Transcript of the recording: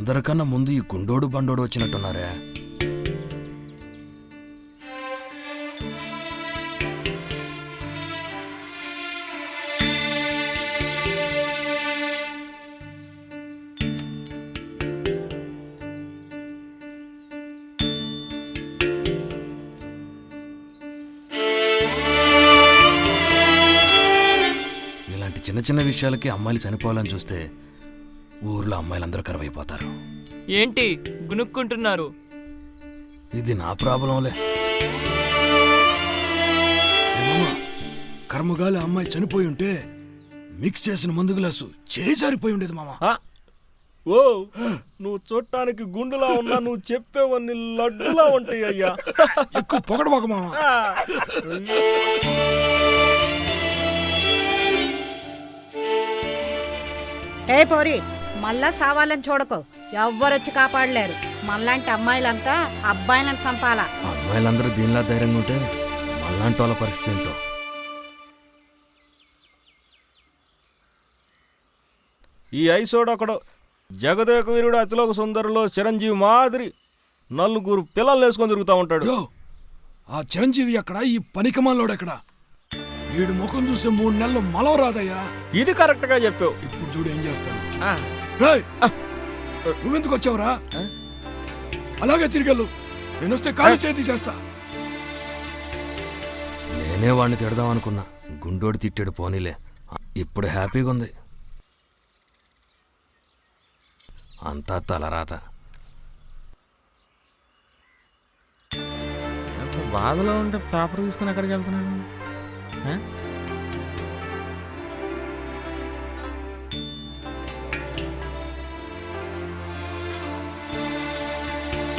అందరికన్నా ముందు ఈ గుండోడు బండోడు వచ్చినట్టున్నారే. చిన్న చిన్న విషయాలకి అమ్మాయిలు చనిపోవాలని చూస్తే ఊర్లో అమ్మాయిలందరూ కరువైపోతారు. ఏంటి గునుక్కుంటున్నారు? ఇది నా ప్రాబ్లంలే. కర్మగాలి అమ్మాయి చనిపోయి ఉంటే మిక్స్ చేసిన మందు గ్లాసు చేజారిపోయి ఉండేది మామ. ఓ నువ్వు చూడటానికి గుండులా ఉన్నా, నువ్వు చెప్పేవన్నీ లడ్డులా ఉంటాయి అయ్యా. ఎక్కువ పొగడబాక మామ. ఏ పోరి, మళ్ళా సావాలని చూడకు. ఎవ్వరొచ్చి కాపాడలేరు. మళ్ళాంటి అమ్మాయిలంతా అబ్బాయిలను చంపాలా. అమ్మాయిలందరూ దీనిలా ధైర్యంగా ఉంటే మళ్ళాంటి వాళ్ళ పరిస్థితి ఏంటో. ఈ ఐసోడొకడు జగదేక వీరుడు అతిలోక సుందరిలో చిరంజీవి మాదిరి నలుగురు పిల్లలు వేసుకొని తిరుగుతూ ఉంటాడు. ఆ చిరంజీవి ఎక్కడ, ఈ పనికమాలోడు ఎక్కడ? వీడు ముఖం చూస్తే 3 నెలలు మలం రాదయ్యా. ఇది కరెక్ట్ గా చెప్పావు. ఇప్పుడు చూడు ఏం చేస్తాను. నువ్వెందుకు వచ్చావురా? అలాగే తిరిగెళ్ళు. నేను వస్తే కాలు చేతి చేస్తా. నేనే వాడిని తిడదాం అనుకున్నా, గుండోడి తిట్టాడు. పోనీలే, ఇప్పుడు హ్యాపీగా ఉంది. అంతా తలరాత. బాధలో ఉంటే పేపర్ తీసుకుని ఎక్కడికి వెళ్తున్నాను?